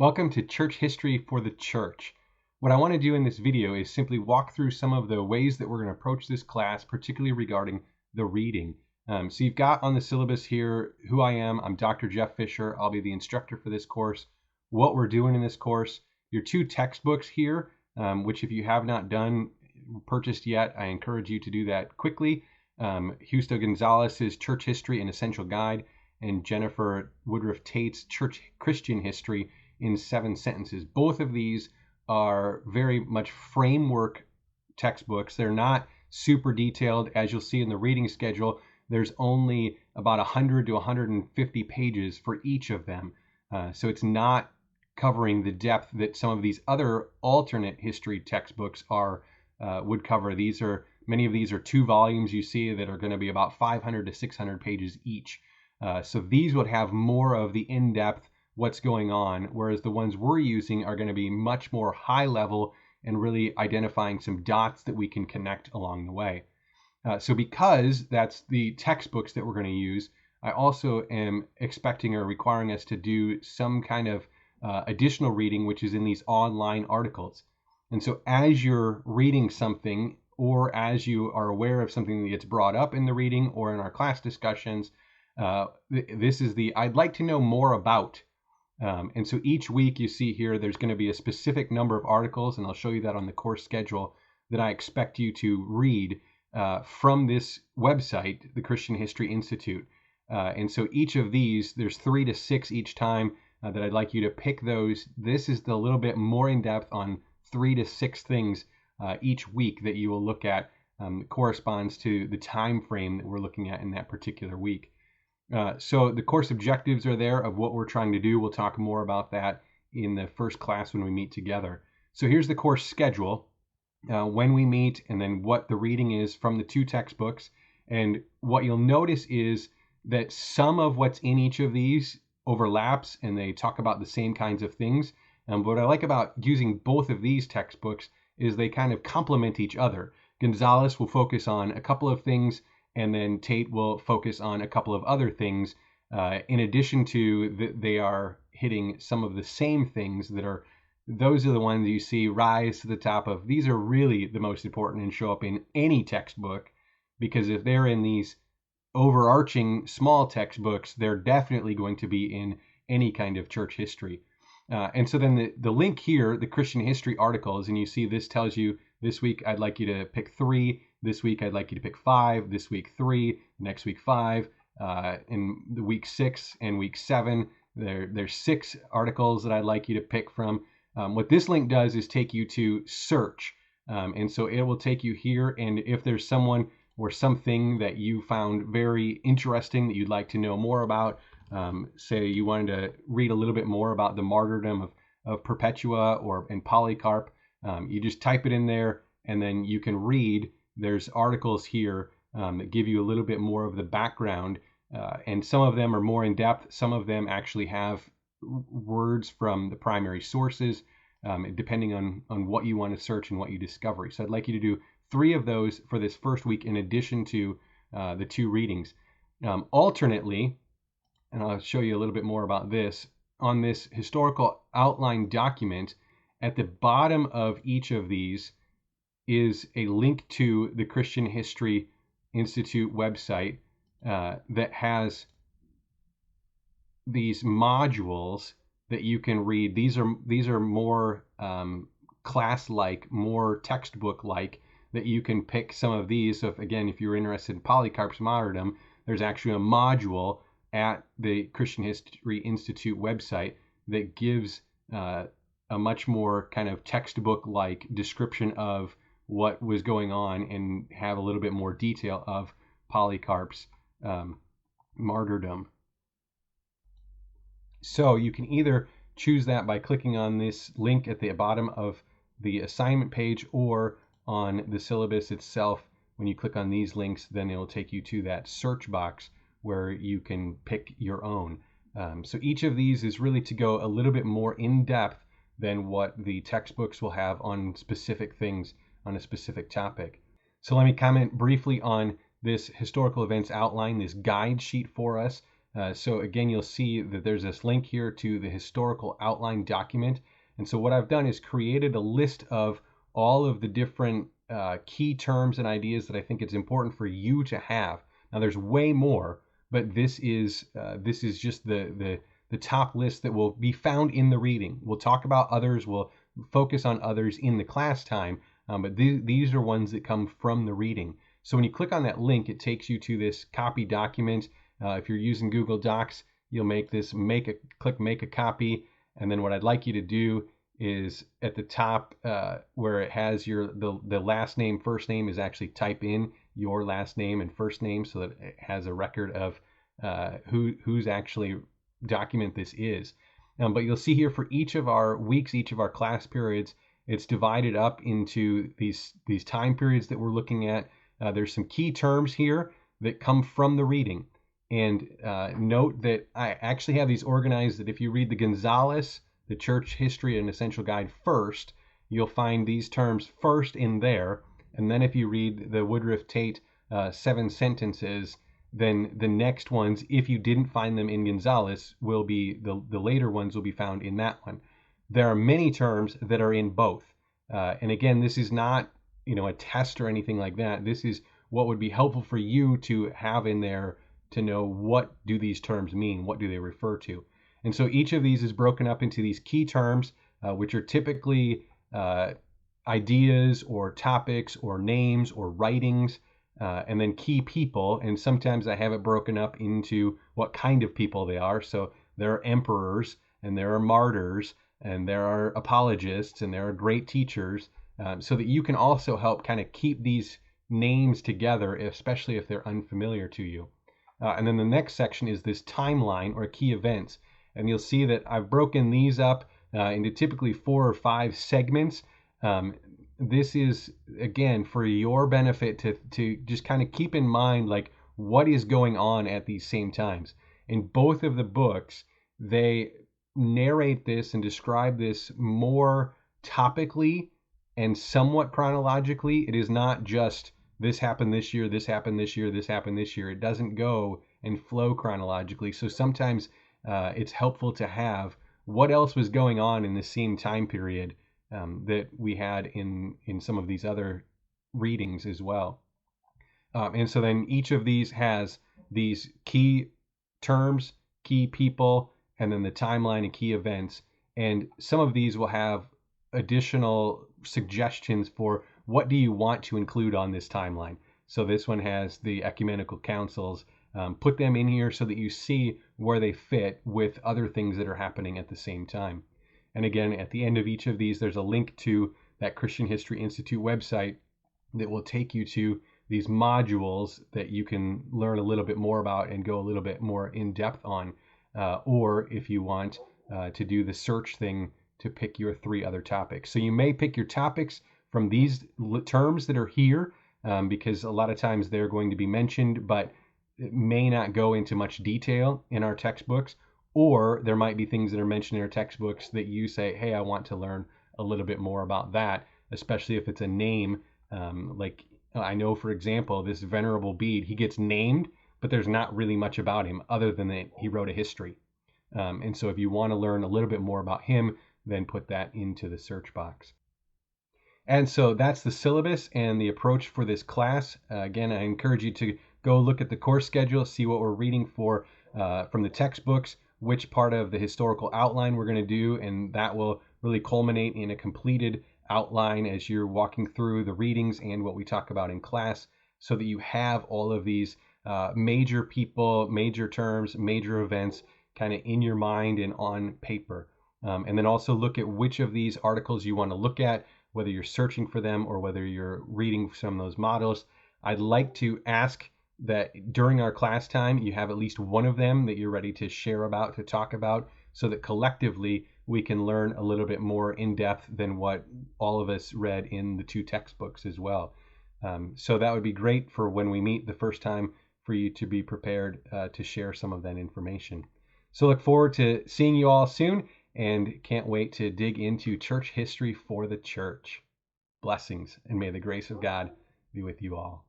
Welcome to Church History for the Church. What I want to do in this video is simply walk through some of the ways that we're going to approach this class, particularly regarding the reading. So you've got on the syllabus here who I am. I'm Dr. Jeff Fisher. I'll be the instructor for this course. What we're doing in this course, your two textbooks here, which if you have not purchased yet, I encourage you to do that quickly. Justo Gonzalez's Church History, an Essential Guide, and Jennifer Woodruff Tate's Church Christian History in 7 sentences. Both of these are very much framework textbooks. They're not super detailed. As you'll see in the reading schedule, there's only about 100 to 150 pages for each of them. So it's not covering the depth that some of these other alternate history textbooks would cover. Many of these are 2 volumes you see that are going to be about 500 to 600 pages each. So these would have more of the in-depth what's going on, whereas the ones we're using are going to be much more high level and really identifying some dots that we can connect along the way. So because that's the textbooks that we're going to use, I also am expecting or requiring us to do some kind of additional reading, which is in these online articles. And so as you're reading something, or as you are aware of something that gets brought up in the reading or in our class discussions, this is the I'd like to know more about. And so each week you see here, there's going to be a specific number of articles, and I'll show you that on the course schedule, that I expect you to read from this website, the Christian History Institute. And so each of these, there's 3 to 6 each time that I'd like you to pick those. This is the little bit more in depth on 3 to 6 things each week that you will look at that corresponds to the time frame that we're looking at in that particular week. So the course objectives are there of what we're trying to do. We'll talk more about that in the first class when we meet together. So here's the course schedule, when we meet, and then what the reading is from the 2 textbooks. And what you'll notice is that some of what's in each of these overlaps, and they talk about the same kinds of things. But what I like about using both of these textbooks is they kind of complement each other. Gonzalez will focus on a couple of things, and then Tate will focus on a couple of other things. In addition to they are hitting some of the same things those are the ones you see rise to the top of. These are really the most important and show up in any textbook, because if they're in these overarching small textbooks, they're definitely going to be in any kind of church history. And so then the link here, the Christian history articles, and you see this tells you this week I'd like you to pick 3. This week I'd like you to pick 5. This week 3. Next week 5. In the week 6 and week 7, there's 6 articles that I'd like you to pick from. What this link does is take you to search. And so it will take you here, and if there's someone or something that you found very interesting that you'd like to know more about, say you wanted to read a little bit more about the martyrdom of Perpetua and Polycarp, you just type it in there, and then you can read. There's articles here that give you a little bit more of the background, and some of them are more in depth. Some of them actually have words from the primary sources, depending on what you want to search and what you discover. So I'd like you to do 3 of those for this first week in addition to the 2 readings. Alternately, and I'll show you a little bit more about this, on this historical outline document, at the bottom of each of these is a link to the Christian History Institute website that has these modules that you can read. These are more class-like, more textbook-like, that you can pick some of these. So if you're interested in Polycarp's martyrdom, there's actually a module at the Christian History Institute website that gives a much more kind of textbook-like description of what was going on and have a little bit more detail of Polycarp's martyrdom. So you can either choose that by clicking on this link at the bottom of the assignment page, or on the syllabus itself. When you click on these links, then it will take you to that search box where you can pick your own. So each of these is really to go a little bit more in depth than what the textbooks will have on specific things on a specific topic. So let me comment briefly on this historical events outline, this guide sheet for us. So again, you'll see that there's this link here to the historical outline document. And so what I've done is created a list of all of the different key terms and ideas that I think it's important for you to have. Now there's way more, but this is just the top list that will be found in the reading. We'll talk about others. We'll focus on others in the class time, but these are ones that come from the reading. So when you click on that link, it takes you to this copy document. If you're using Google Docs, you'll click make a copy, and then what I'd like you to do is at the top where it has the last name, first name, is actually type in your last name and first name so that it has a record of whose actually document this is. But you'll see here for each of our weeks, each of our class periods, it's divided up into these time periods that we're looking at. There's some key terms here that come from the reading. And note that I actually have these organized that if you read the Gonzalez, the Church History and Essential Guide first, you'll find these terms first in there. And then if you read the Woodruff Tate 7 sentences, then the next ones, if you didn't find them in Gonzalez, will be the later ones will be found in that one. There are many terms that are in both. And again, this is not a test or anything like that. This is what would be helpful for you to have in there to know what do these terms mean, what do they refer to. And so each of these is broken up into these key terms, which are typically ideas or topics or names or writings, and then key people. And sometimes I have it broken up into what kind of people they are. So there are emperors, and there are martyrs, and there are apologists, and there are great teachers, so that you can also help kind of keep these names together, especially if they're unfamiliar to you. And then the next section is this timeline or key events. And you'll see that I've broken these up into typically 4 or 5 segments. This is, again, for your benefit to just kind of keep in mind, like, what is going on at these same times. In both of the books, they narrate this and describe this more topically and somewhat chronologically. It is not just this happened this year, this happened this year, this happened this year. It doesn't go and flow chronologically. So sometimes it's helpful to have what else was going on in the same time period that we had in some of these other readings as well. And so then each of these has these key terms, key people, and then the timeline and key events. And some of these will have additional suggestions for what do you want to include on this timeline. So this one has the ecumenical councils. Put them in here so that you see where they fit with other things that are happening at the same time. And again, at the end of each of these, there's a link to that Christian History Institute website that will take you to these modules that you can learn a little bit more about and go a little bit more in depth on. Or if you want to do the search thing to pick your 3 other topics. So you may pick your topics from these terms that are here because a lot of times they're going to be mentioned, but it may not go into much detail in our textbooks, or there might be things that are mentioned in our textbooks that you say, hey, I want to learn a little bit more about that, especially if it's a name. Like I know, for example, this Venerable Bede, he gets named, but there's not really much about him other than that he wrote a history. And so if you want to learn a little bit more about him, then put that into the search box. And so that's the syllabus and the approach for this class. Again, I encourage you to go look at the course schedule, see what we're reading for from the textbooks, which part of the historical outline we're going to do, and that will really culminate in a completed outline as you're walking through the readings and what we talk about in class, so that you have all of these major people, major terms, major events kind of in your mind and on paper. And then also look at which of these articles you want to look at, whether you're searching for them or whether you're reading some of those models. I'd like to ask that during our class time, you have at least one of them that you're ready to share about, to talk about, so that collectively we can learn a little bit more in depth than what all of us read in the 2 textbooks as well. So that would be great for when we meet the first time, for you to be prepared to share some of that information. So look forward to seeing you all soon, and can't wait to dig into church history for the church. Blessings, and may the grace of God be with you all.